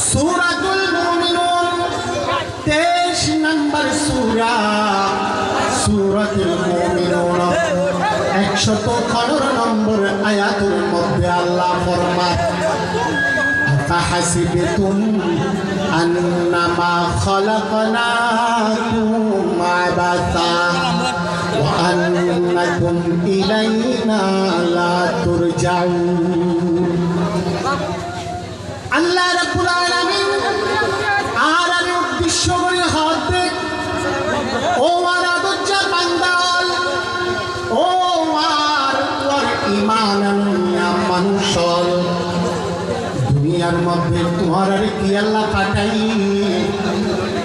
সূরাতুল মুমিনুন 23 নম্বর সূরা সূরাতুল মুমিনুন 115 নম্বর আয়াতের মধ্যে আল্লাহ ফরমায় ফাহাসিবতুম আন্নামা খালাকনাকুম আবাসা ওয়া আন্নাকুম ইলাইনা লা তুরজাউন। আল্লাহ রাব্বুল আলামিন আর আমি উদ্দেশ্য করে হাতে ও মারা দজ্জা বান্দাল ও আর তোর ঈমান আনিয়া মানুষল দুনিয়ার মধ্যে তোমার আর কি আল্লাহ পাঠাই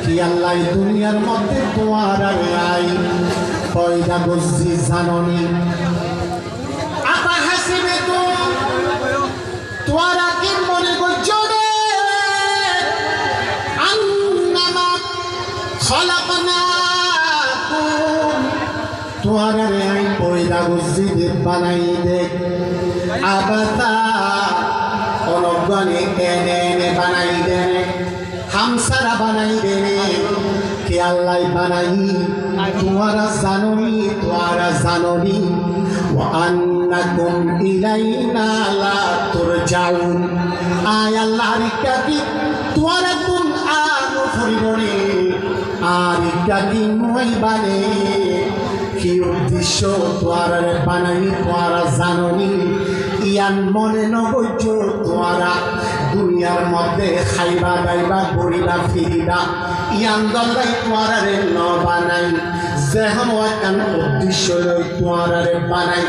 কি আল্লাহ দুনিয়ার মধ্যে তোমার আর আই পয়দা গজ্জি জাননি আপা হাসিবে তোরা কি মনে করছো রে আন্নামা খালাকনাকুম তোরা রে আই পয়দা গজ্জি বানাই দে আবাতা অনগণে এনে বানাই দেন হামসারা বানাই দেন কে আল্লাহ বানাই তোমারা জাননি ওয়া আন্নাকুম ইলাইনা লা তুরজাউন। আয় আল্লাহর কাকি তোরা কোন আনো ফরিবনে আর কাকি মই বানে কি উদ্দেশ্য তোরা বানাই তোরা জাননি ইয়ান মনে নগজ তোরা দুনিয়ার মধ্যে খাইবা গাইবা ঘুরিবা ফিরিবা ইয়ান দল্লাই তোরারে ন বানাই যেহন ওয়াকান উদ্দেশ্য লই তোরারে বানাই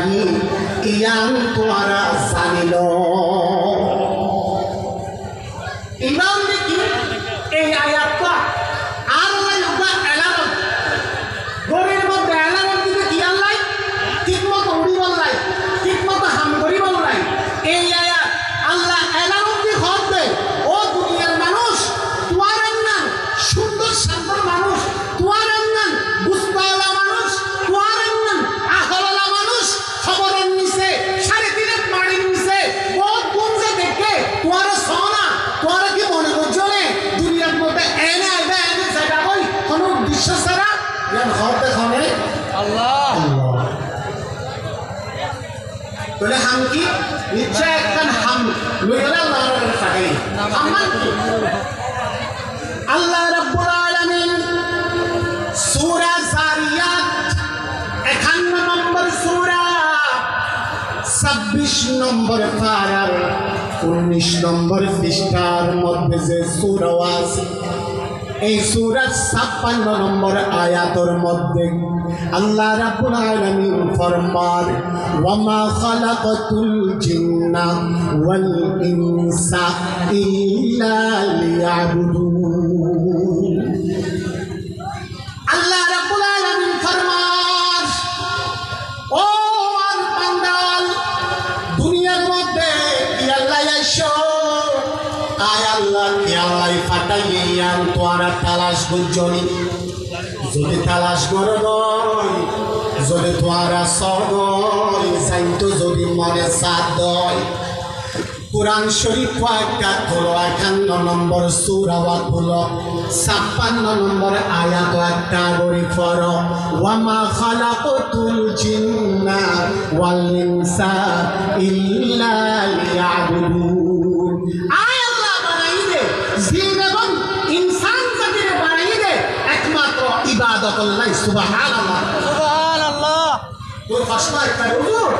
ইয়ান তোরা জানিল। ইমাম দেখি এই আয়াতটা আর লাগা এলাকাত গরির মধ্যে এলাকাত দিতে কি আল্লাহ ঠিকমতো উড়ি বললাই ঠিকমতো হাম করি বললাই এই আয়াত আল্লাহ এলাকাত দি হতে ও দুনিয়ার মানুষ তোয়ার নাম সুন্দর শান্তর মানুষ তোয়ার নাম বুঝতাওয়ালা মানুষ তোয়ার নাম আহলালা মানুষ খবরের নিচে 3.5 মাড়ির নিচে বহুত গুঞ্জে দেখে তোয়ার সোনা তোয়ার কি মনে করছো রে দুনিয়ার মধ্যে এনে আইবা এনে জায়গা কই কোনো উদ্দেশ্য ছাড়া ইয়ান হতে খনে আল্লাহ তোলে হাম কি নিশ্চয় একখান হাম লইলা আল্লাহর কাছে হামান কি আল্লাহ রাব্বুল আলামিন সূরা জারিয়াত 51 নম্বর সূরা 26 নম্বর পারার 19 নম্বর পৃষ্ঠার মধ্যে যে সূরা আছে এই সূরা 56 নম্বর আয়াতের মধ্যে আল্লাহ রাব্বুল আলামিন ফরমান ওয়া মা খালাকাতুল জিন্না ওয়াল ইনসা ইল্লা লিয়াবুদুন। আল্লাহ রাব্বুল আলামিন ফরমান ও আর বান্দাল দুনিয়ার মধ্যে কি আল্লাহ আইছো আয় আল্লাহ কি আল্লাহ ফাটাইয়ান তোরা তালাশ করজনি যদি তালাশ করো নয় যদি তোরা সদয় যাইতো যদি মনে সাথ দয় কুরআন শরীফ একটা হলো 51 নম্বর সূরা হলো 56 নম্বর আয়াত একটা গরি ফরো ওয়া মা খালাকাতুল জিন্না ওয়াল ইনসা ইল্লা লিয়াবুদুন। আয় আল্লাহ বানাইলে জিন এবং ইনসান জাতিরে বানাইলে একমাত্র ইবাদত আল্লাহ সুবহানাল্লাহ সুবহানাল্লাহ। তোর কষ্ট একটা হুজুর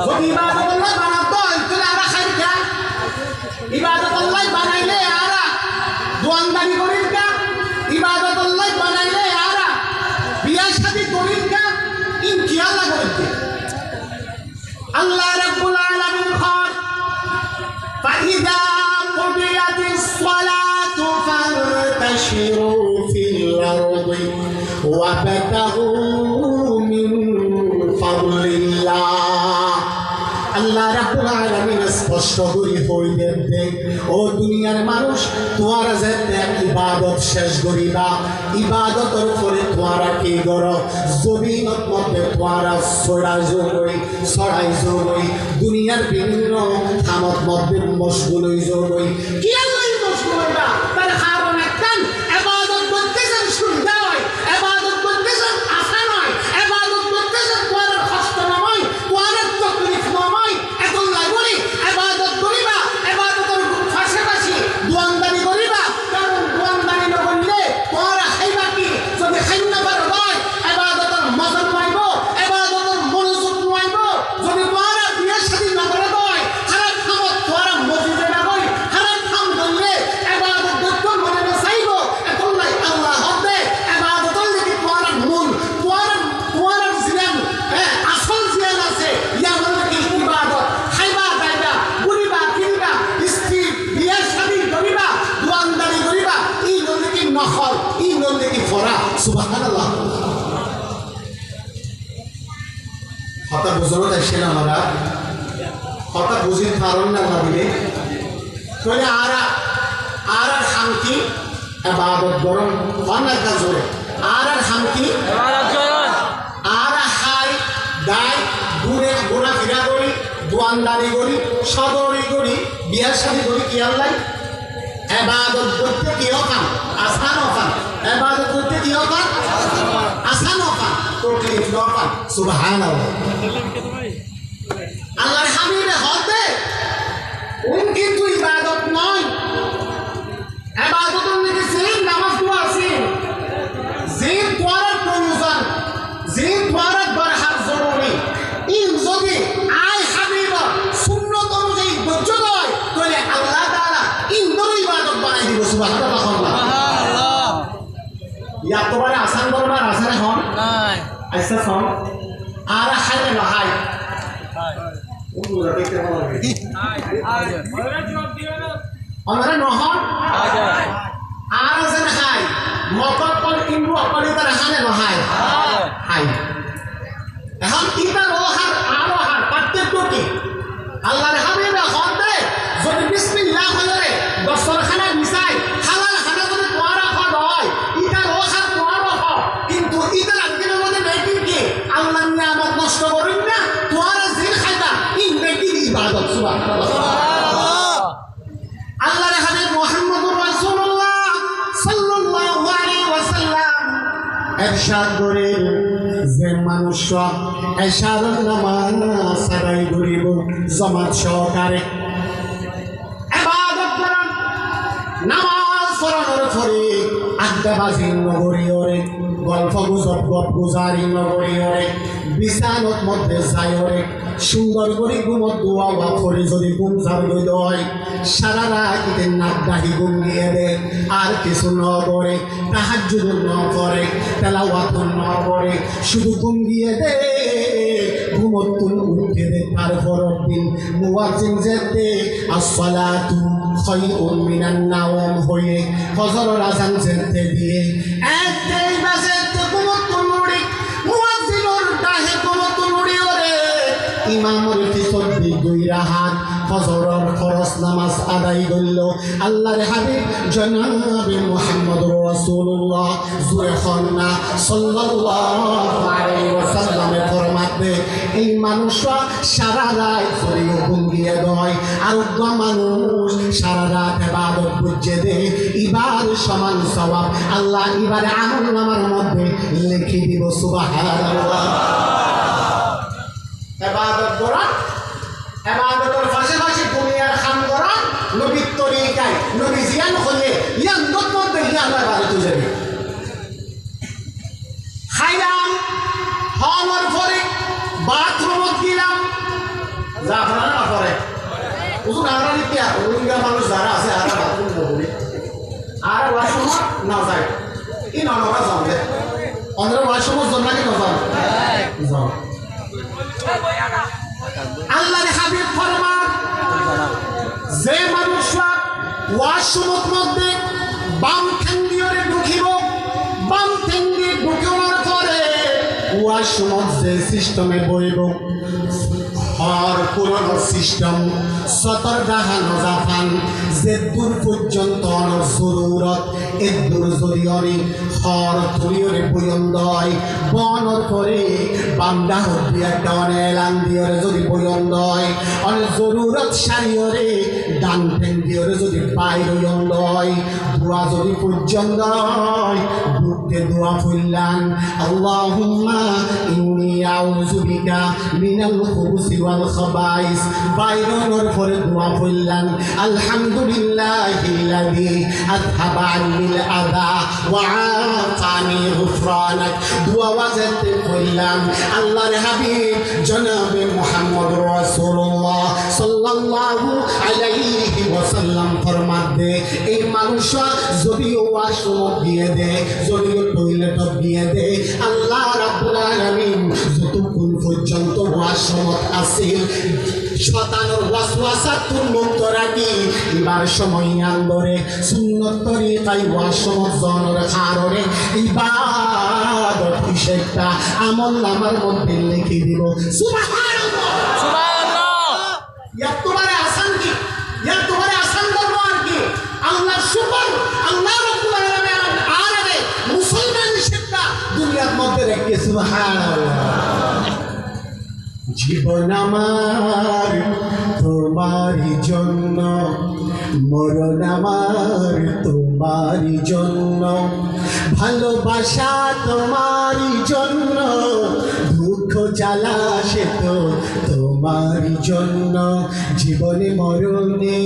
যদি ইবাদত আল্লাহ বানাতো তাহলে আর খাইর কা ইবাদত আল্লাহ বানাইলে আর দোয়ানদারি করির কা ইবাদত আল্লাহ বানাইলে আর বিয়া শাদী করির কা ইন কি আল্লাহ করির কা আল্লাহ রাব্বুল আলামিন খান ফাইদা কুদিয়াতিস সালাতু ফান্তাশিরু ফিল আরদি ওয়াবতাগু মিন ফাদলিল্লাহ। আল্লাহ রাব্বুল আলামিন স্পষ্ট করে হইলেন দেখ ও দুনিয়ার মানুষ তোরা যেতে ইবাদত শেষ করিবা ইবাদতের উপরে তোরা কি করো জমিনের মধ্যে তোরা ছড়াই জড়ই দুনিয়ার বিভিন্ন থামত মধ্যে মশগুল হই জড়ই কি আল্লাহ মশগুল সুবহানাল্লাহ। কথা বুঝানো যাচ্ছে না আমরা, কথা বুঝির কারণ না দিলে তাহলে আর শান্তি ইবাদত গরম অনেক জোরে আর শান্তি আর হাই গাই দূরে ঘোরাফেরা করি, দোয়ানদারি করি, সদরি করি, বিয়ার শাদী করি, কি আল্লাহ ইবাদত করতে কি কাম আসান কাম, ইবাদত করতে কি কাম আসান কাম, তকলিফ ন কাম। সুবহানাল্লাহ। আল্লাহর হাবিবে হতে উন কিন্তু ইবাদত নয়, ইবাদতের মধ্যে সেই নামাজ দোয়া আছে যে দোয়ার প্রয়োজন, যে দোয়ার বরহার জরুরি। ইন যদি আই হাবিব সুন্নত অনুযায়ী ধৈর্য দেয় তাহলে আল্লাহ তাআলা ইন্দর ইবাদত বানাই দিব। সুবহানাল্লাহ। সুবহানাল্লাহ। ইয়া তোমার আসান করবার আসান হন নাই আইসা হন আর হাইলে না হাই আমরা নহন আর যেন হাই মতকল ইন্দ্র অপরিতার হানে নহাই হাই। এখন ইতার ওহার আর ওহার পার্থক্য কি? আল্লাহর হাবিবে হতে যদি বিসমিল্লাহ হলে দস্তরখানা মিশাই হালাল খানা যদি তোয়ারা হদ হয় ইতার ওহার তোয়ারা হয়, কিন্তু ইতার আঙ্গিনের মধ্যে বেটির কি আল্লাহ নিয়ামত নষ্ট করেন না, তোয়ারা জিল খাইতা ইন বেটির ইবাদত। সুবহানাল্লাহ। আল্লাহর হাবিব মুহাম্মদুর রাসূলুল্লাহ সাল্লাল্লাহু আলাইহি ওয়াসাল্লাম ইরশাদ করেন যে মানুষ এশার নামাজ আদায় করিব জামাত সহকারে, ইবাদত করেন নামাজ পড়ানোর পরে আড্ডাবাজি নগরীয়রে, গল্প গুজব গপ গুজারি নগরীয়রে, বিছানত মধ্যে যায়রে, সুন্দর করে ঘুমত দোয়া বা করে যদি ঘুম যার হয় সারা রাত নাক ডাহি ঘুম দিয়ে দে, আর কিছু ন করে তাহাজ্জুদ ন করে তেলাওয়াত ন করে, শুধু ঘুম দিয়ে দে ঘুমত তুল উঠে দে। তারপর দিন মুয়াজ্জিন যেতে আসসালাতু খায়রুম মিনান নাওম হয়ে ফজরের আযান যেতে দিয়ে এক দেই বাজে ঘুমত তুল উড়ি, মুয়াজ্জিনের ডাহে ঘুমত তুল উড়ি ওরে, ইমামের পিছন দিক দুই রাহাত ফজরের ফরজ নামাজ আদায় করল। আল্লাহর হাবিব জনাবে মুহাম্মদুর রাসূলুল্লাহ জুরে খন্না সাল্লাল্লাহু আলাইহি ওয়াসাল্লামে ফরমাতে এই মানুষরা সারা রাত ধরে ঘুম দিয়ে দেয়, আর মানুষ সারা রাত ইবাদত বুঝে দে, ইবার সমান সওয়াব আল্লাহ ইবার আমল নামার মধ্যে লিখে দিব। সুবহানাল্লাহ। ইবাদত করা, ইবাদতের পাশাপাশি দুনিয়ার কাম করা নবীর তরিকায় নবী জিয়ান হলে ইয়ান মধ্যে গিয়ে আমরা ইবাদত যাবে। খাইলাম খাওয়ার পরে বাথরুমত গেলাম, যা আপনারা না করে ওষুধ আমরা নিতে রোহিঙ্গা মানুষ যারা আছে আর বাথরুম বলি আর ওয়াশরুম না যায় ই ননরা যাবে অন্য ওয়াশরুম জন্নাকে না যাও। আল্লাহর হাবিব ফরমান যে মানুষরা ওয়াশরুমের মধ্যে বাম ঠ্যাঙ্গিয়রে ঢুকিব, বাম ঠ্যাঙ্গি ঢুকানোর পরে ওয়াশরুমের যে সিস্টেমে বইব হর পুরনো সিস্টেম সতর ডাহানো জাফান যে দূর পর্যন্ত জরুরত এ দূর জরিয়রে হর তুলিয়রে বয়ন্দয় বনর করে বামডা হতে একটা এলান দিয়রে যদি বয়ন্দয় অনেক জরুরত সারিয়রে ডান ঠেঙ্গিয়রে যদি বাইর বয়ন্দয় দোয়া যদি পর্যন্ত বুকে দোয়া ফুললান আল্লাহুম্মা ইন্নী আউযু বিকা মিনাল খুবুসি ওয়াল খাবাইস, বাইরনোর পরে দোয়া ফুললান আলহামদুলিল্লাহিল্লাযী আযহাবা আন্নিল আযা ওয়া আতানি গুফরানাক, দোয়া ওয়াজতে ফুললান আল্লাহর হাবিব জনাবে মুহাম্মদুর রাসূলুল্লাহ সাল্লাল্লাহু আলাইহি ওয়াসাল্লাম ফরমাতে এই মানুষ যদিও ওয়াশরুম দিয়ে দে, যদিও টয়লেট দিয়ে দে, আল্লাহ রাব্বুল আলামিন যতক্ষণ পর্যন্ত ওয়াশরুম আছে শতানোর ওয়াসওয়াসা তুন মুক্ত রাখি এবার সময় আন্দরে সুন্নত তরিকায় ওয়াসমত জনর খাররে ইবাদত হিসেবটা আমল নামার মধ্যে লিখে দিব সুবহানাল্লাহ সুবহানাল্লাহ। তোমারে আসান কি তোমারে আসান করবো আর কি আল্লাহ শুকর আল্লাহ রাব্বুল আলামিন আরে মুসলমান হিসেবটা দুনিয়ার মধ্যে রেখে সুবহানাল্লাহ। জীবন আমার তোমারই জন্য, মরণ আমার তোমারই জন্য, ভালোবাসা তোমারই জন্য, দুঃখ জ্বালা সে তো তোমারই জন্য, জীবনে মরণে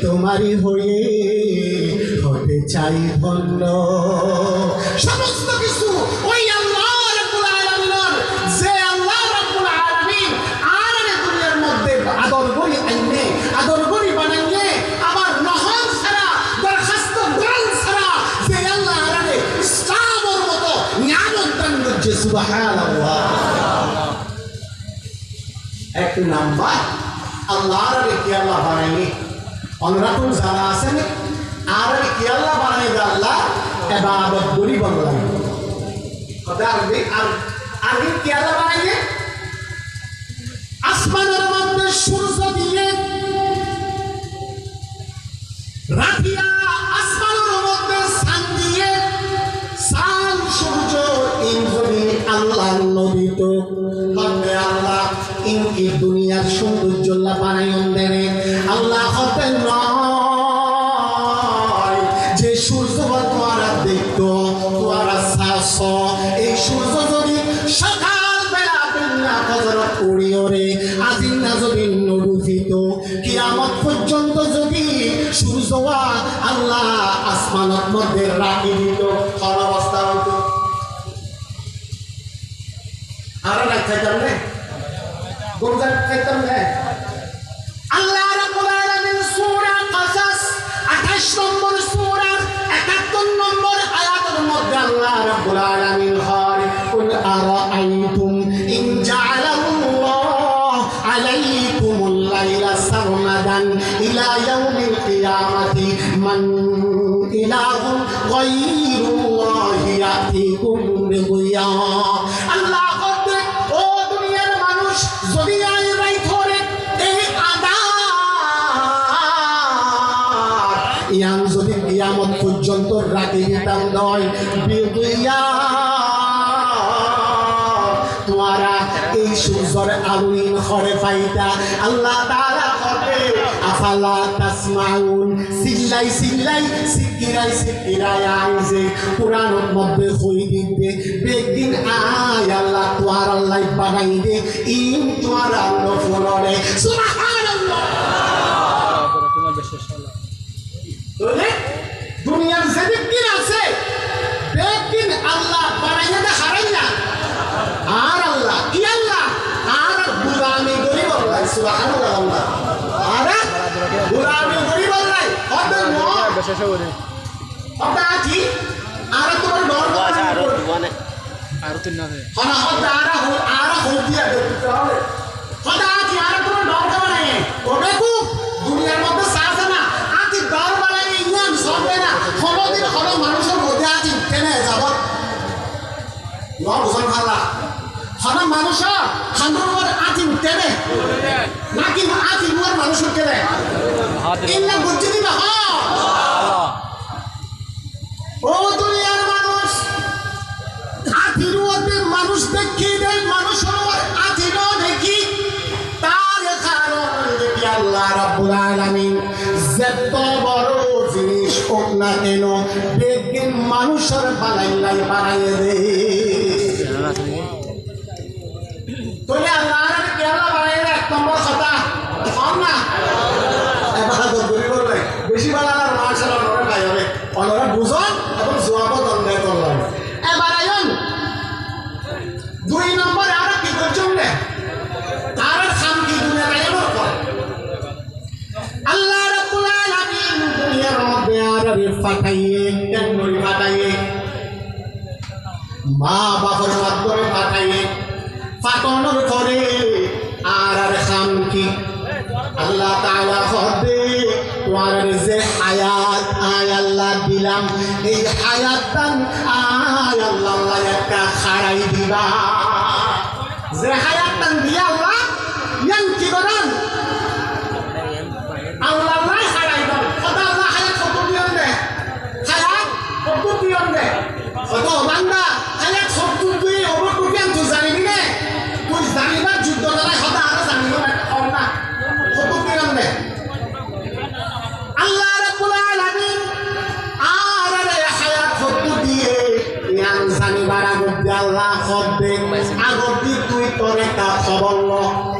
তোমারই হয়ে হতে চাই ধন্য। সমস্ত কিছু ওই আল্লাহ রাব্বুল আলামিনের, যে আল্লাহ রাব্বুল আলামিন আর দুনিয়ার মধ্যে আদর করি আইনে আদর করি বানাইয়ে আবার নহন ছাড়া দরখাস্ত দল ছাড়া যে আল্লাহ আরে ইসলামের মতো নিয়ামত দান করছে সুবহানাল্লাহ। এক নাম্বার আল্লাহ আরে কি আল্লাহ বানাইনি অন্যরকম যারা আছেন আর কি আল্লাহ বানাই আল্লাহ ইবাদত করি বললাম কথা আর কি আল্লাহ বানাইয়ে আসমানের মধ্যে সূর্য দিয়ে রাখিয়া আসমানের মধ্যে চাঁদ দিয়ে চাঁদ সূর্য ইনজলি আল্লাহ নবী তো বলবে আল্লাহ ইনকি দুনিয়ার সৌন্দর্য আল্লাহ বানাইন দেনে আল্লাহ হতে নয় যে সূর্য তোরা দেখতো তোরা শাস এই সূর্য যদি সকালবেলা দুনিয়া ফজরত পড়িওরে আজিন না যদি নরুফিত কিয়ামত পর্যন্ত যদি সূর্য আল্লাহ আসমানের মধ্যে রাখি দিত কোন অবস্থা হতো আর রাখতাম না গোমজান খাইতাম না। আল্লাহ রাব্বুল আলামিন সূরা কাসাস 28 নম্বর সূরা 71 নম্বর আয়াতের মধ্যে আল্লাহ রাব্বুল আলামিন হয় কুল আরাআইতুম ইন জাআলাল্লাহু আলাইকুমুল লাইলা সারমাদান ইলা ইয়াউমিল কিয়ামাতি মান ইলাহুন গায়রুল্লাহি ইয়াতিকুম বিদিয়া। আল্লাহ বলতে ও দুনিয়ার মানুষ যদি আই রাই ধরে এই আদার ইয়াম যদি কিয়ামত পর্যন্ত রাখি দিতাম নয় বিদিয়া তোমারা এই সূর্যের আলোইন ঘরে পাইতা আল্লাহ তাআলা হবে আফালা তাসমাউন সিল্লাই সিল্লাই সিকিরাই সিকিরাই আইছে কুরআনের মধ্যে কই দিতে বেগিন আয় আল্লাহ তোয়ার আল্লাহ বানাই দে ইন তোয়ার আল্লাহ ফলরে সুবহানাল্লাহ। তাহলে দুনিয়ার যে দিন আছে বেগিন আল্লাহ বানাই দে হারাই না আর আল্লাহ কি আল্লাহ আর গুলামি করি বললাই সুবহানাল্লাহ আর গুলামি করি বললাই ওদের নয় শেষ করে ওটা আছি আর তোমার ডর আর তিন না হনা ওটা আর দিয়া দেখতে হবে ওটা আছি আর তোমার ডর কেমন নাই ওবে খুব দুনিয়ার মধ্যে সাথে না আছি ডর বানাই ইমান সবে না কোনদিন কোন মানুষের মধ্যে আছি কেনে যাব বুঝান খালা হনা মানুষ খান্দর আছি কেনে নাকি আছি মোর মানুষ কেনে ইন্না বুঝছি দিবা ও দুনিয়ার মানুষ আতিরুতে মানুষ দেখি দেয় মানুষ আতিরও দেখি তার কারণ দেখি আল্লাহ রাব্বুল আলামিন যত বড় জিনিস হোক না কেন দেখবেন মানুষের বানাইলাই বানাইয়ে দে তোলে আল্লাহ কে আল্লাহ বানাইয়ে এক নম্বর কথা কম না এবার তো দূরে বললে বেশি বানালার মাশাআল্লাহ ওরা ভাই হবে ওরা বুঝন এবং জবাব দন্ডে করলাম এবার আয়ন দুই নম্বর আর কি করছেন রে তার খাম কি দুনিয়া আয়নের পর আল্লাহ রাব্বুল আলামিন দুনিয়ার মধ্যে আর পাঠাইয়ে কেন পাঠাইয়ে মা বাবার মাধ্যমে পাঠাইয়ে পাঠানোর পরে আর খাম কি আল্লাহ তাআলা হবে তোমার যে হায়াত আয় আল্লাহ দিলাম এই হায়াতটান আয় আল্লাহ একটা খাড়াই দিবা যে হায়াতটান দিয়া আল্লাহ ইয়ান কি করেন আল্লাহ নাই খাড়াই দেন কথা আল্লাহ হায়াত কত দিয়ন দে হায়াত কত দিয়ন দে কত বান্দা হায়াত কত তুই ওবর কুকিয়ান তুই জানিবি নে তুই জানিবার যুদ্ধ দ্বারা কথা আর জানিব না কত দিয়ন দে আল্লাহ রাব্বুল আলামিন আর হায়াত কত দিয়ে ইয়ান জানিবার আগত আল্লাহ কবে আগত তুই তোর একটা খবর ল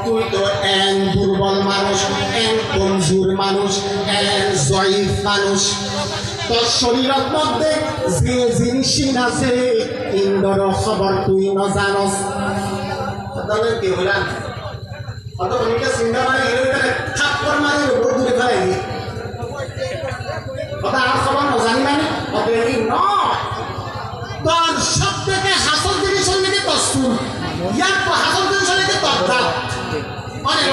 তুই তো এন দুর্বল মানুষ এন কমজোর মানুষ এন জয়ীফ মানুষ তোর শরীরের মধ্যে যে জিনিস আছে ইন্দর খবর তুই ন জানস তাহলে কি হলাম অত অনেকে চিন্তা মানে এরকম থাপ্পড় মারে উপর দূরে ফেলাই নি কথা আর খবর ন জানি মানে অত এই নয় তোর সব থেকে হাসল জিনিস হল নাকি তস্তুর ইয়ার তো হাসল জিনিস হল নাকি তদ্দাল অনেক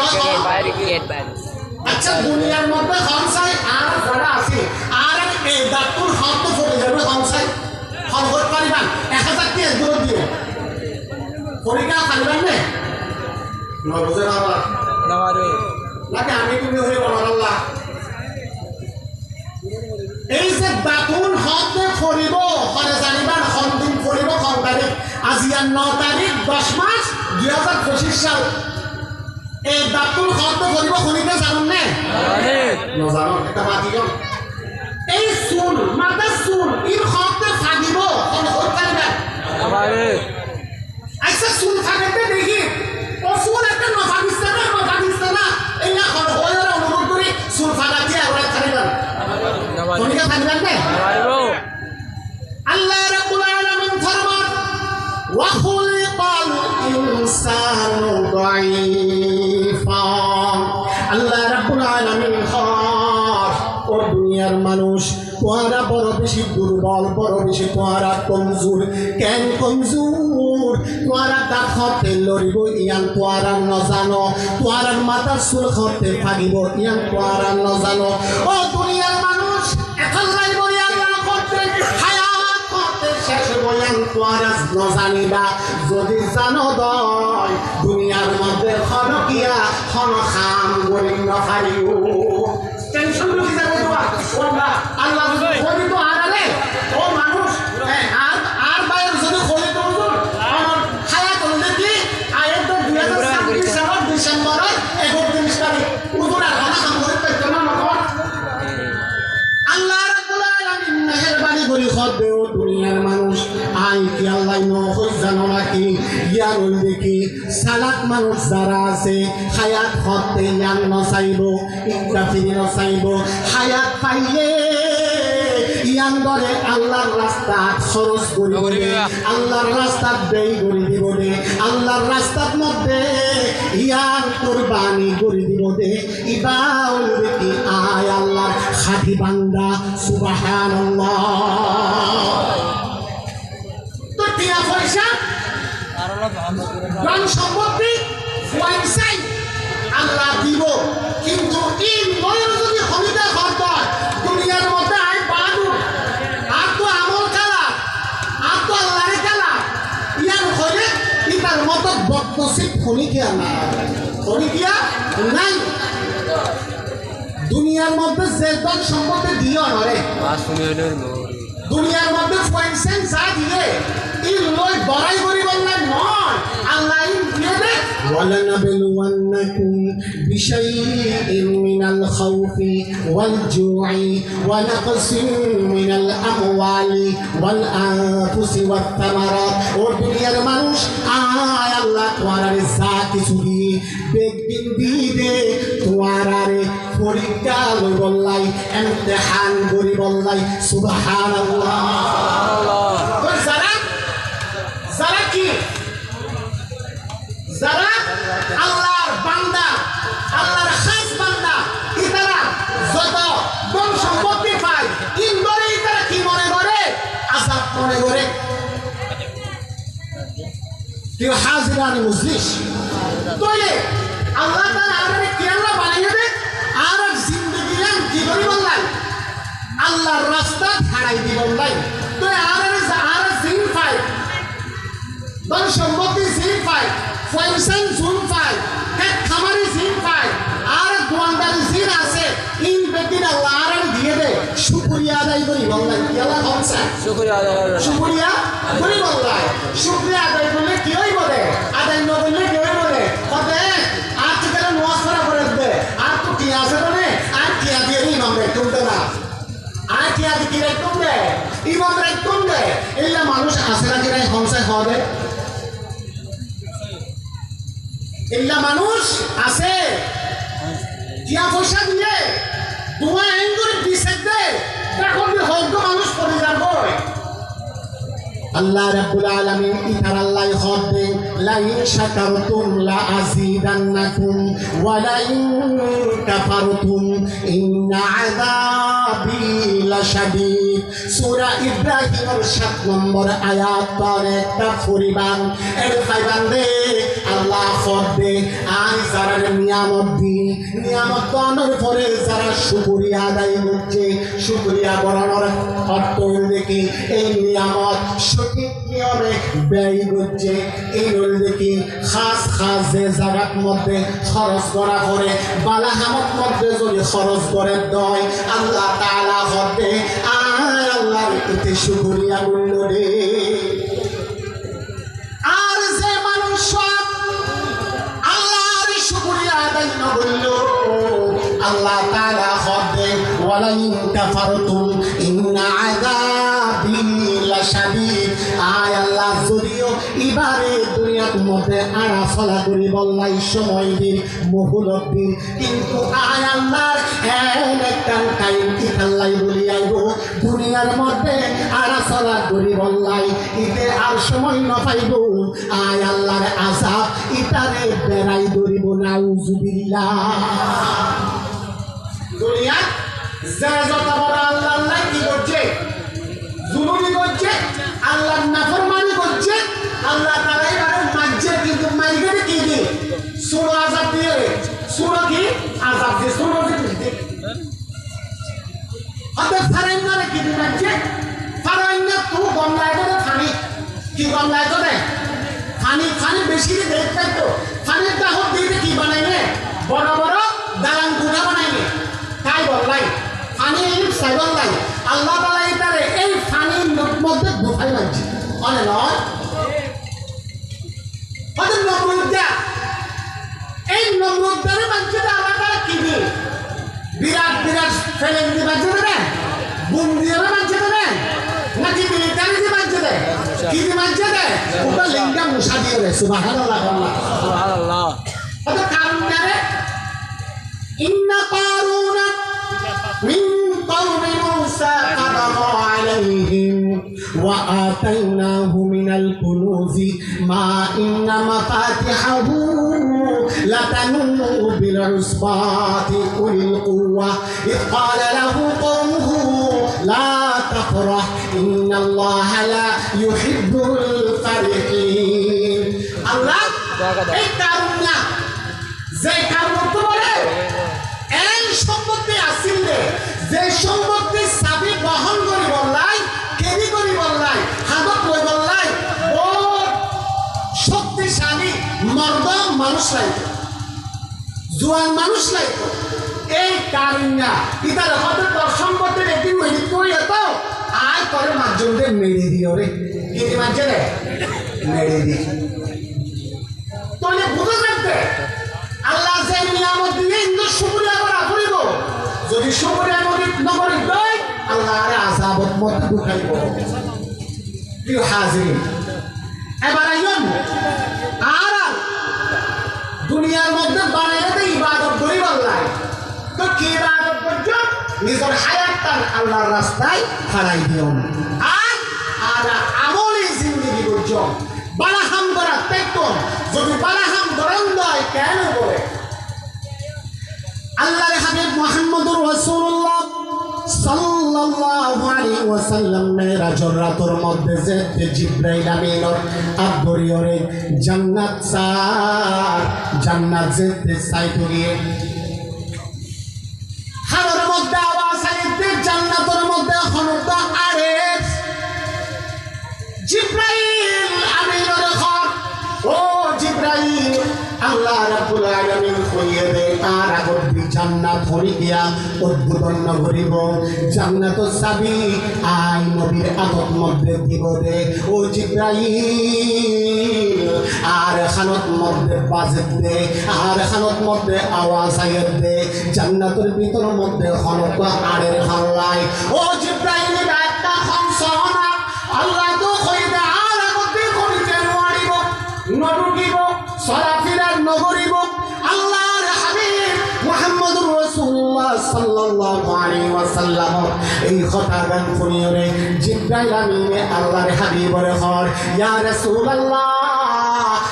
আচ্ছা দুনিয়ার মধ্যে হনসাই আর যারা আছে আর এই দাঁতুর হন তো ফলে যাবে হনসাই হন হতে পারিবান 1000 টি দূর দিও পরীক্ষা পারিবান নে নয় বুঝে না নামারে লাগে আমি তুমি হয়ে বলার আল্লাহ এই যে দাঁতুর হতে ফরিব হরে জানিবার হন দিন ফরিব হন তারিখ আজিয়ার 9 তারিখ 10 মাস 2025 সাল এই দাঁতুর হতে ফরিব শুনিতে জানুন নে নজানো এটা মাতিও এই সুন মাতা সুন ইর হতে ফাগিব হন হতে পারিবা আমারে আচ্ছা সুন ফাগতে দেখি ও সুন একটা নফাগিস্তা না এই না হন হয়ে অনুরোধ করি সুন ফাগাতে আর পারিবা শুনিতে পারিবা নে আল্লাহ রাব্বুল আলামিন ফরমান ওয়া খুলিকাল ইনসানু দাঈফা আল্লাহ রাব্বুল আলামিন খাস ও দুনিয়ার মানুষ তোরা বড় বেশি দুর্বল বড় বেশি তোরা কমজোর কেন কমজোর তোরা দাঁতে লড়িব ইয়ান তোরা নজানো তোরা মাথার চুল খতে ফাগিব ইয়ান তোরা নজানো ও দুনিয়ার মানুষ এখন লাইব আল্লাহ করতে হায়াত করতে শেষ বয়ান তোরা নজানিবা যদি জানো দয় দুনিয়ার মধ্যে খনকিয়া খন খাম গরি নফারিও টেনশন লুকি যাবে তোমার ওলা আল্লাহ যদি তো আরালে ও মানুষ আর বাইরে যদি খোলে তো আমার হায়াত হল দেখি আয়াত 2026 সালের ডিসেম্বরের 31 তারিখ উজুর আর খানা কাম করে পেতো না মকর আল্লাহ রাব্বুল আলামিন মেহেরবানি করি খদে ও দুনিয়ার মানুষ আই কি আল্লাহ নয় জানো নাকি ইয়ার ওই দেখি সালাত মানুষ যারা আছে হায়াত হতে ইয়ান নচাইব ইটা ফিরে নচাইব হায়াত পাইলে ইয়ান ধরে আল্লাহর রাস্তা খরচ করে দিবে আল্লাহর রাস্তা ব্যয় করে দিব দে আল্লাহর রাস্তার মধ্যে ইয়ান কুরবানি করে দিব দে ইবা ওই দেখি আয় আল্লাহর খাঁটি বান্দা সুবহানাল্লাহ টিয়া পয়সা ধন সম্পত্তি পয়সাই আল্লাহ দিব কিন্তু এই নয়ের যদি ক্ষমতা হত দুনিয়ার মধ্যে আয় বাদু আর তো আমল কালা আর তো আল্লাহরে কালা ইয়ার হলে ইতার মতো বদনসিব খনিকিয়া নাই দুনিয়ার মধ্যে যে ধন সম্পত্তি দিও নরে দুনিয়ার মধ্যে পয়সা যা দিয়ে এই লয় বড়াই করি বললেন নয় আল্লাহ দিয়ে দে ولنبلونكم بشيء من الخوف والجوع ونقص من الأموال والأنفس والثمرات والدنيا মানুষ আয় আল্লাহ তোমার যা কিছু দিয়ে বেগিন দিয়ে তোমার পরীক্ষা লই বললাই ইমতিহান করি বললাই সুবহানাল্লাহ যারা কি যারা আল্লাহর বান্দা আল্লাহর খাস বান্দা ইতারা যত ধন সম্পত্তি পায় ইনবরে ইতারা কি মনে করে আযাব মনে করে কেউ হাজিরানি মুজলিস তোলে আল্লাহ তাআলা আমাদের কি আল্লাহ বানিয়ে দেয় আল্লাহর রাস্তা হারাই দিবেন নাই তো আর জিন পাই ধন সম্পত্তি জিন পাই পয়সান জুন পাই এক খামারি জিন পাই আর দোয়ানদারি জিন আছে ইন ব্যক্তির আল্লাহ আর দিয়ে দে শুকরিয়া আদায় করি বললাই কি আল্লাহ হচ্ছে শুকরিয়া আদায় শুকরিয়া করি বললাই শুকরিয়া আদায় করলে কি হইব দে আদায় না করলে কি হইব দে কতে আর থেকে নোয়াজ করা করে দে আর তো কি আছে মানে আর কি দিয়ে ইমাম রে তুমি না আর কি আদি কি রে তুমি দে ইমাম রে তুমি দে এলা মানুষ আছে না কি রে হংসে হবে এলা মানুষ আছে টিয়া পয়সা দিয়ে তোমার আইন করে দিছে দে তখন হক মানুষ পড়ে যাবে আল্লাহ রাব্বুল আলামিন ইতার আল্লাহ খদে লা ইন শাকারতুম লা আযীদান্নাকুম ওয়া লা ইন কাফারতুম ইন্না আযাবি লাশাদীদ সূরা ইব্রাহিমের 7 নম্বর আয়াত একটা পরিবার এর ফাইবান্দে আল্লাহ খদে আই যারা নিয়ামত দানের পরে যারা শুকরিয়া আদায় করছে শুকরিয়া করানোর অর্থ দেখি এই নিয়ামত সঠিক নিয়মে ব্যয় করছে এই দেখি খাস যে জায়গার মধ্যে খরচ করা করে বালাহামত মধ্যে যদি খরচ করে দেয় আল্লাহ তাআলা হবে আর আল্লাহর প্রতি শুকরিয়া মূল্য রে আর যে মানুষ আল্লাহর শুকরিয়া আদায় না করলো আল্লাহ তাআলা হবে ওয়ালা ইন কাফারতুম ইন্না আযাবি লাশাদীদ আয় আল্লাহ যদিও এবারে দুনিয়ার মধ্যে আড়া ফলা করি বললাই সময় দিন মহুলত দিন কিন্তু আয় আল্লাহর একটা টাইম কি খাল্লাই বলি আইব দুনিয়ার মধ্যে আড়া ফলা করি বললাই ইতে আর সময় না পাইব আয় আল্লাহর আযাব ইতারে বেড়াই ধরিব নাউজুবিল্লাহ দুনিয়া যে যত বড় আল্লাহ কি করছে জুলুমি করছে আল্লাহর নাফরমানি করছে আল্লাহ তাআলা এবারে মাঝে কিন্তু মাইগেরে কি দি সূরা আযাব দিয়ে সূরা কি আযাব দিয়ে সূরা দিয়ে আতে ফারাইনা কি দি মাঝে ফারাইনা তো গন্ডায় করে পানি কি গন্ডায় করে পানি বেশি দিয়ে দেখতে তো পানির দাহত দিয়ে কি বানাইবে বড় বড় দালান গুনা বানাইবে তাই বললাই পানি সাইবল্লাই আল্লাহ তাআলা এটারে এই পানির মধ্যে ঢোকাই লাগছে মানে নয় মানে নমরুদা এই নমরুদারে মাঝে আল্লাহ তাআলা কি দিয়ে বিরাট ফেলেন দিয়ে মাঝে দেবেন বুম দিয়ে মাঝে দেবেন নাকি মিলিটারি দিয়ে মাঝে দেয় কি দিয়ে মাঝে দেয় ওটা লিঙ্গা মুসা দিয়ে দেয় সুবহানাল্লাহ সুবহানাল্লাহ ওটা কারণ জানে ইন্না কারুনা মিন কওমি মূসা কাদামা আলাইহিম ওয়া আতাইনাহু মিনাল কুনুজি মা ইন্না মাফাতিহাহু লাতানু বিল উসবাতি উলিল কুওয়া ইয ক্বালা লাহু কওমুহু লা তাফরাহ ইন্নাল্লাহা লা ইউহিব্বুল ফারিহিন আল্লাহ এই কারুনা যে কারণ তো বলে এই সম্পত্তি আসিলে যে সম্পত্তি সাবি বহন করি বললাই কেরি করি বললাই হাতত লই বললাই ও শক্তিশালী মর্দ মানুষ লাইতো জোয়ান মানুষ লাইতো এই কারণা ইতার হতে তোর সম্পত্তির একদিন মেরিট করি এত আয় করে মাঝজনদের মেরে দিও রে কি মাঝে রে মেরে দি তোলে বুঝে যাবে আল্লাহ যে নিয়ামত দিয়ে ইন্দু শুকরিয়া করা করিব যদি শুকরিয়া নকরি দেয় আল্লাহ আরে আযাবত মধ্যে ঢুকাইব প্রিয় হাজিরিন এবার আইন আর দুনিয়ার মধ্যে বানাইতে ইবাদত করি আল্লাহ তো কি ইবাদত করছো নিজের হায়াতটা আল্লাহর রাস্তায় হারাই দিও আর আমলি জিন্দেগি করছো বালাহাম করা দেখতো যদি বালাহাম ধরন দেয় কেন বলে আল্লাহর হাবিব মুহাম্মদুর রাসূলুল্লাহ সাল্লাল্লাহু আলাইহি ওয়াসাল্লাম মেরাজের রাতের মধ্যে যে জিবরাইল আমিনের আদরিয়রে জান্নাত যেতে চাইতো গিয়ে হাওয়ার মধ্যে আওয়াজ আইতে জান্নাতের মধ্যে আল্লাহ রাব্বুল আলামিন কইয়ে দে আর আগত জান্নাত হরি গিয়া উদ্বোধন করিব জান্নাত চাবি আই নবীর আগত মধ্যে দিব দে ও জিব্রাইল আর খানত মধ্যে বাজে দে আর খানত মধ্যে আওয়াজ আইয়ে দে জান্নাতের ভিতর মধ্যে খনক আড়ের হাল্লাই ও জিব্রাইল একটা খনসনা আল্লাহ তো কই দে আর আগত করিতে মারিব নরুকিব সরাফিরার নগরিব আল্লাহর হাবিব মুহাম্মদুর রাসূলুল্লাহ সাল্লাল্লাহু আলাইহি ওয়াসাল্লাম এই কথা গান শুনিয়ে জিব্রাইল আমিনে আল্লাহর হাবিবের ঘর ইয়া রাসূলুল্লাহ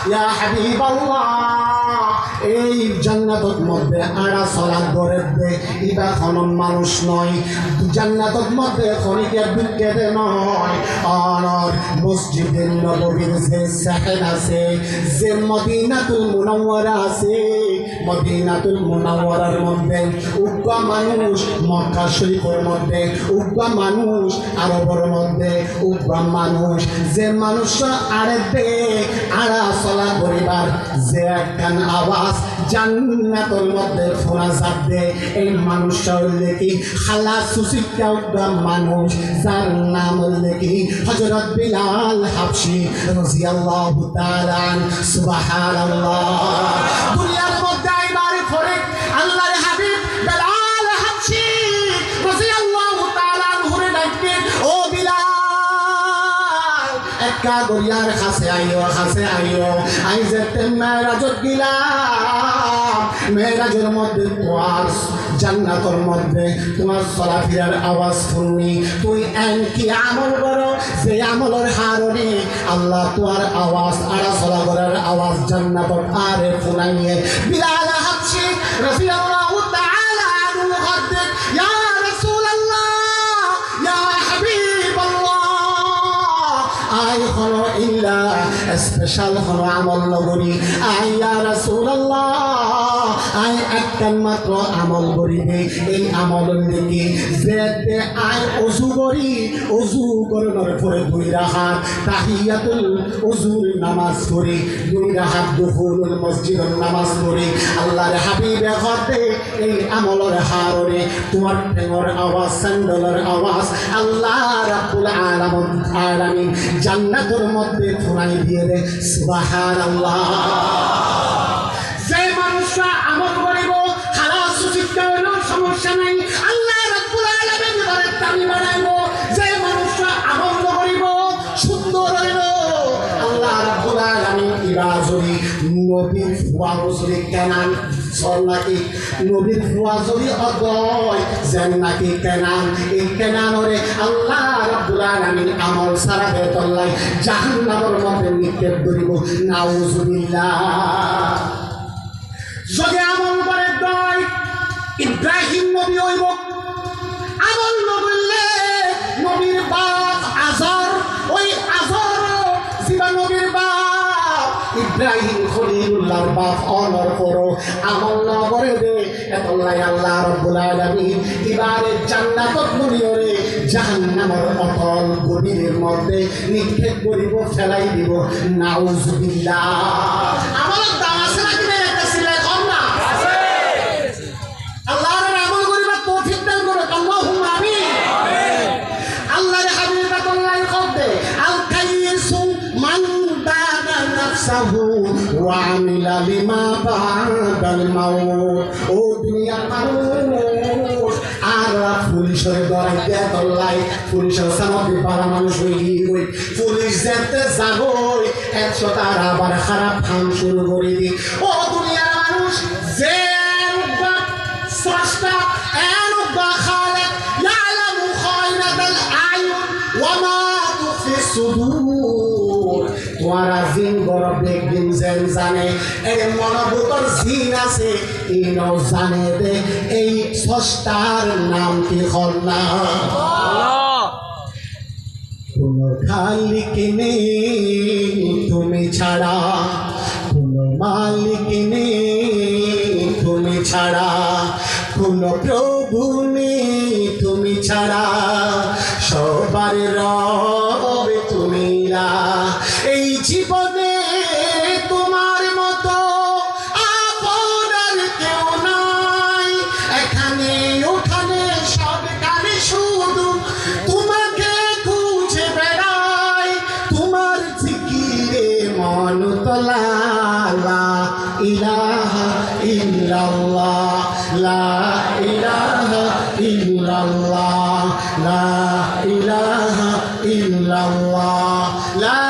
ইয়া হাবিবাল্লাহ এই জান্নাতের মধ্যে আড়া চলা করে দে ইবা কোনো মানুষ নয় জান্নাতের মধ্যে খনিকের বিকেটে নয় আর মসজিদের নববীর যে সাহেব আছে যে মদিনাতুল মুনাওয়ারা আছে মদিনাতুল মুনাওয়ারার মধ্যে উগ্র মানুষ মক্কা শরীফের মধ্যে উগ্র মানুষ আরবের মধ্যে উগ্র মানুষ যে মানুষ আড়ে দে আড়া চলা করিবার যে একখান আওয়াজ জান্নাতের মধ্যে ফোনা যাবে এই মানুষটা হইলে কি খালা সুসিকা উগ্র মানুষ যার নাম হইলে কি হযরত বিলাল হাবশী রাদিয়াল্লাহু তাআলা সুবহানাল্লাহ দুনিয়ার মধ্যে আইবারে পড়ে আল্লাহর হাবিব বিলাল হাবশী রাদিয়াল্লাহু তাআলা ঘুরে ডাকতে ও বিলাল একা গরিয়ার কাছে আইও আই যেতে মেরাজত গিলাম মেরাজের মধ্যে তোমার জান্নাতের মধ্যে তোমার চলাফেরার আওয়াজ শুনি তুই কি আমল করো যে আমলের হারণে আল্লাহ তোমার আওয়াজ আড়া চলা করার আওয়াজ জান্নাতের আরে শুনাইয়ে বিলাল হাবশী রাদিয়াল্লাহু তাআলা আনহু হাদে ইয়া রাসূলুল্লাহ ইয়া হাবিবাল্লাহ আই হলো ইল্লা স্পেশাল হলো আমল নগরী আই ইয়া রাসূলুল্লাহ আই একটান মাত্র আমল করিবে এই আমলের দিকে যেতে আই ওযু করি ওযু করার পরে দুই রাকাত তাহিয়াতুল ওযুর নামাজ পড়ি দুই রাকাত দুহুরুল মসজিদের নামাজ পড়ি আল্লাহর হাবিবে হতে এই আমলের হাররে তোমার ঠেঙর আওয়াজ স্যান্ডেলের আওয়াজ আল্লাহ রাব্বুল আলামিন জান্নাতের মধ্যে শোনাই দিয়ে দে সুবহানাল্লাহ যে মানুষরা আমল করিব খালাস সুচিত্তা হইলেও সমস্যা নাই আল্লাহ রাব্বুল আলামিন ঘরের দামি বানাইব যে মানুষরা আমল করিব সুন্দর হইল আল্লাহ রাব্বুল আলামিন ইবাজরি নবীর ফুয়াজরি কেনান সর নাকি নবীর ফুয়াজরি অদয় যেন নাকি কেনান এই কেনানরে আল্লাহ রাব্বুল আলামিন আমল সারা বেতল্লাই জাহান্নামের মধ্যে নিক্ষেপ করিব নাউজুবিল্লাহ যদি আমল করে দয় ইব্রাহিম নবী হইব আমল নবীলে নবীর বাপ আজর ওই আজর জিবা নবীর বাপ ইব্রাহিম খলিলুল্লাহর বাপ অনর করো আমল না করে দে এতলাই আল্লাহ রাব্বুল আলামিন এবারে জান্নাতত নবীরে জাহান্নামের অতল গভীরের মধ্যে নিক্ষেপ করিব ফেলাই দিব নাউজুবিল্লাহ আমল দাম আছে নাকি একটা সিলাই কম না আছে আল্লাহর আমল করিবার তৌফিক দান করো আল্লাহুম্মা আমিন আল্লাহর হাবিবাতুল্লাহ কদে আল কাইসু মান দানা নাফসাহু ওয়া আমিলা লিমা বাদাল মাউত ও দুনিয়ার মানুষ আর পুলিশের দরাই দেতলাই পুলিশের সামনে পারা মানুষ হই পুলিশ যেতে যাবই 100 টার আবার খারাপ কাম শুরু করে দি ও দুনিয়ার মানুষ যে স্রষ্টা এনুবা খালেক ইয়ালামু খায়নাতাল আয়ুন ওয়া মা তুখফি সুদূর তোমারা জিন গরব একদিন যেন জানে এই মনোভূতর জিন আছে ইনও জানে দে এই স্রষ্টার নাম কি হল না কোনো খালিক নেই তুমি ছাড়া কোনো মালিক নেই তুমি ছাড়া কোনো প্রভু নেই তুমি ছাড়া সবার রব তুমি না এই জীবনে তোমার মতো লা ইলাহা ইল্লাল্লাহ লা ইলাহা ইল্লাল্লাহ লা ইলাহা ইল্লাল্লাহ লা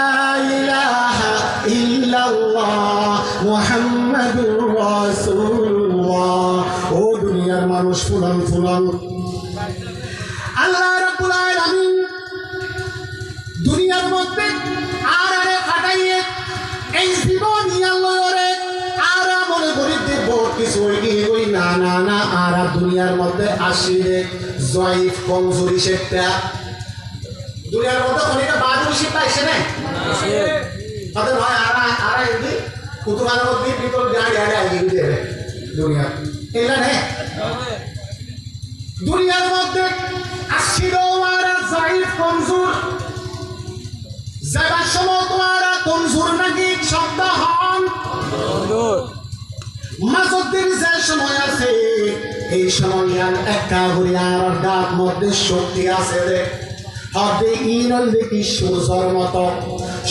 ইলাহা ইল্লাল্লাহ মুহাম্মাদুর রাসূলুল্লাহ। ও দুনিয়ার মানুষ ফুলন ফুলন, আল্লাহ রাব্বুল আলামিন দুনিয়ার মধ্যে আর আরে ফাটাইয়ে এই জীবন ইয়াল্লাহরে আর মনে করি দেব কিছু ওই না না না আর দুনিয়ার মধ্যে আসিরে জয়ীফ কমজোরি সেটা দুনিয়ার মধ্যে অনেকটা বাহাদুরি সে পাইছে না তাদের ভাই আর এমনি কুতুকার মধ্যে ভিতর গাড়ি আড়ে আগিয়ে দেবে দুনিয়া এলা নেই দুনিয়ার মধ্যে আসির আর জয়ীফ কমজোর যাবার সময় তোমারা কমজোর নাকি শব্দ হন মাজদের যে সময় আছে এই সময় একটা হরিয়ার ডাক মধ্যে শক্তি আছে রে হবে ইনল দেখি সূর্যর মতো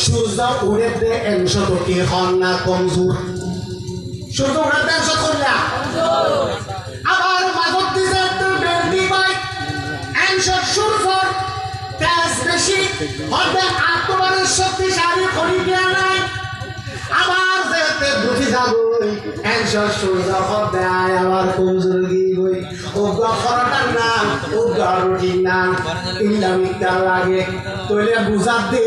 সূর্য উড়ে দে এনশত কি হন না কমজোর সূর্য উড়ে দে এনশত করলা আবার মাজদ যে বেন্দি পাই এনশত সূর্যর তেজ বেশি হবে আত্মবানের শক্তিশালী খনি দেয়া নাই আবার যেতে বুঝি যাবই এনশত সূর্য হবে আবার কমজোর গই ও গফরটার নাম ও গরুটির নাম ইল্লা মিটার লাগে তোলে বুঝা দে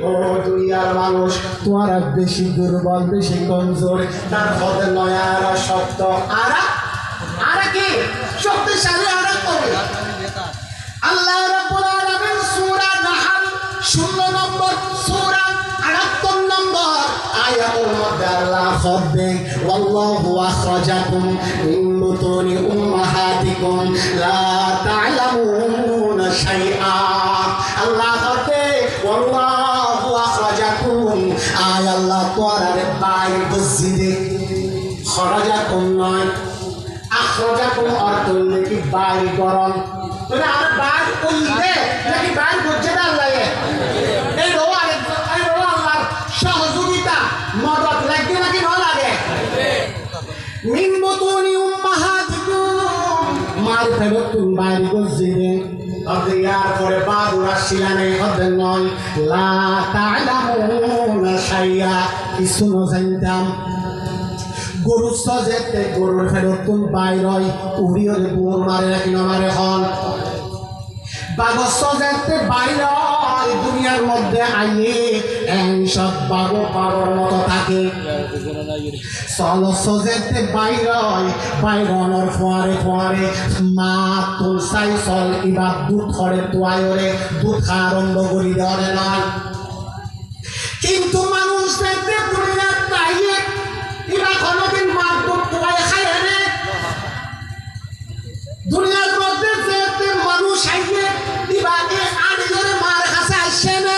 ও দুনিয়ার মানুষ তোমার বেশি দুর্বল বেশি কমজোর তার হবে নয় আর শক্ত আর কি শক্তিশালী আর করে আল্লাহ রাব্বুল আলামিন সূরা নাহল 16 নম্বর সূরা 78 নম্বর আয়াতের মধ্যে আল্লাহ বলেন ওয়াল্লাহু আখরাজাকুম মিন বুতুনি উম্মাহাতিকুম লা তা'লামুনা শাইআ আল্লাহ বলেন ওয়াল্লাহু আখরাজাকুম আয় আল্লাহ তোরারে বাইর বসিদে খরাজাকুম নয় আখরাজাকুম অর্থ কি বাইর গরম তোরে আর বাইর কইলে নাকি বাইর করছে না আল্লাহ এই রো আল্লাহর সহযোগিতা মদত লাগবে নাকি ভালো লাগে মিন বুতুনি উম্মাহাতিকুম মার ফেরত তুমি বাইর করছিলে তবে ইয়ার পরে বাদুরা শিলানে হবে নয় লা তা'লামুনা শাইআ কিছু না জানতাম গরু সজেতে গরুর ফেরত তুমি বাইর হয় উড়িয়রে বোর মারে নাকি না মারে হন বাগস সজেতে বাইর হয় দুনিয়ার মধ্যে আইয়ে এই সব বাগো পাগর মতো থাকে চল সজেতে বাইর হয় বাইরনের ফোয়ারে ফোয়ারে মা তোর চাই চল এবার দুধ খড়ে তোয়াইরে দুধ খা আরম্ভ করি দেওয়ারে নয় কিন্তু মানুষ দেখতে দুনিয়ার তাইয়ে এবার কোনোদিন মার দুধ তোয়াই খায় রে দুনিয়ার মধ্যে যেতে মানুষ আইয়ে এবারে আড়ি ধরে মার কাছে আসছে না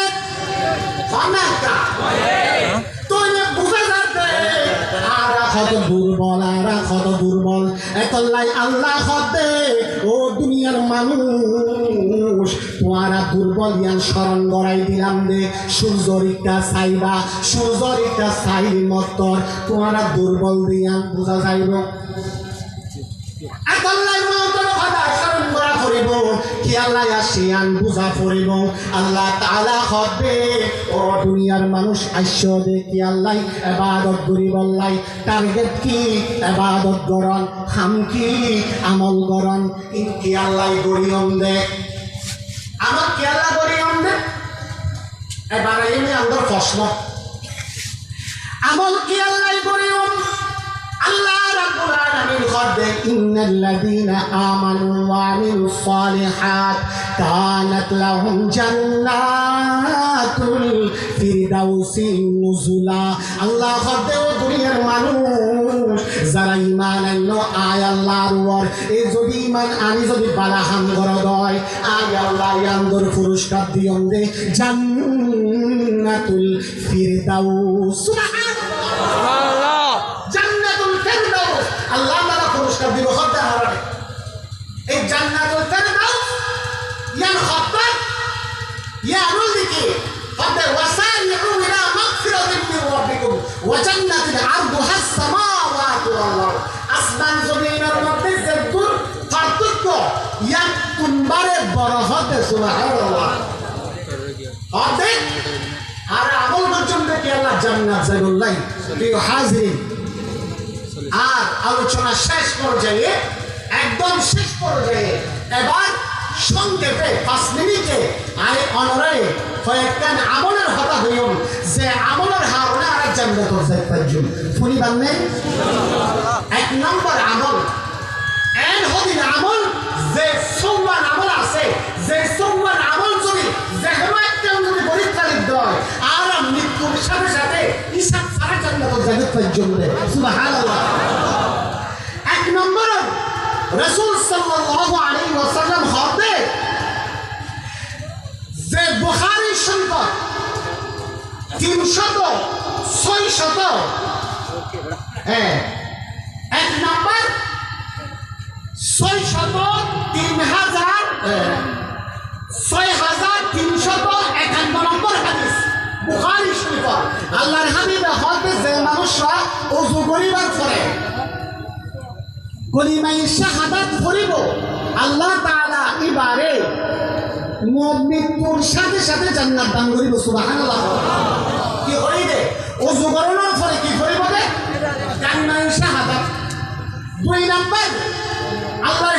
অনেকটা তুই বুঝে যাচ্ছে আর কত দুর্বল আর কত দুর্বল একলাই আল্লাহ হতে ও দুনিয়ার মানুষ তোমারা দুর্বল ইয়ান স্মরণ করাই দিলাম দে সূর্যরিকা চাইবা সূর্যরিকা চাইল মতর তোমারা দুর্বল দিয়ান বুঝা যাইব একলাই মতর কথা স্মরণ করা করিব কি আল্লাহ আসিয়ান বুঝা পড়িব আল্লাহ তাআলা হবে ও দুনিয়ার মানুষ আইস দেখি আল্লাহ ইবাদত করিব আল্লাহ টার্গেট কি ইবাদত করন খাম কি আমল করন কি আল্লাহ গরিয়ম দে আমার কি আল্লাহ গরিয়ম দে এবারে এনে আন্দর প্রশ্ন আমল কি আল্লাহ গরিয়ম আল্লাহ রাব্বুল আলামিন কবে ইন্নাল লাযীনা আমানু ওয়া আমিলুস সালিহাত কানাত লাহুম জান্নাতুল ফিরদাউসি নুজুলা আল্লাহ কবে ও দুনিয়ার মানুষ যারা ঈমান আনলো আয় আল্লাহর উপর এই যদি ঈমান আনি যদি বালাহাম করা হয় আয় আল্লাহ ইয়ানদর পুরস্কার দিয়ন দে জান্নাতুল ফিরদাউস সুবহানাল্লাহ জান্নাতুল ফিরদাউস আল্লাহ তাআলা পুরস্কার দিব হতে হারাবে এই জান্নাতুল ফিরদাউস ইয়ান খতর ইয়ানুল দিকে হতে ওয়াসাইউ ইলা মাগফিরাতিন মির রাব্বিকুম ওয়া বড় হতে সুবহানাল্লাহ হতে আর আমল পর্যন্ত কি আল্লাহ জান্নাত যাইবুল্লাহ প্রিয় হাজিরিন আর আলোচনা শেষ পর্যায়ে একদম শেষ পর্যায়ে এবার সংক্ষেপে 5 মিনিটে আই অনরারে কয়েকটা আমলের কথা হইম যে আমলের হাওলা আর জান্নাত যাই পাইজুম ফুনি বান্নে 1 নম্বর আমল এন হদিন আমল যে সওয়ান আমল আছে যে সওয়ান আমল যদি যেহেতু একটা যদি পরীক্ষালিত হয় আর মৃত্যুর সাথে সাথে হিসাব ছাড়া জান্নাত যাই পাইজুম সুবহানাল্লাহ 1 নম্বর রাসূল সাল্লাল্লাহু আলাইহি ওয়াসাল্লাম হতে যে বুখারী শরীফ 300 হ্যাঁ 1 নম্বর 6351 নম্বর হাদিস বুখারী শরীফ আল্লাহর হাবিব হতে যে মানুষরা ওযু করিবার পরে কলিমাই শাহাদাত পড়িব আল্লাহ তাআলা ইবারে মৃত্যুর সাথে সাথে জান্নাত দান করিব সুবহানাল্লাহ কি হইবে ওযু করার পরে কি করিব রে কলিমাই শাহাদাত 2 নাম্বার আল্লাহ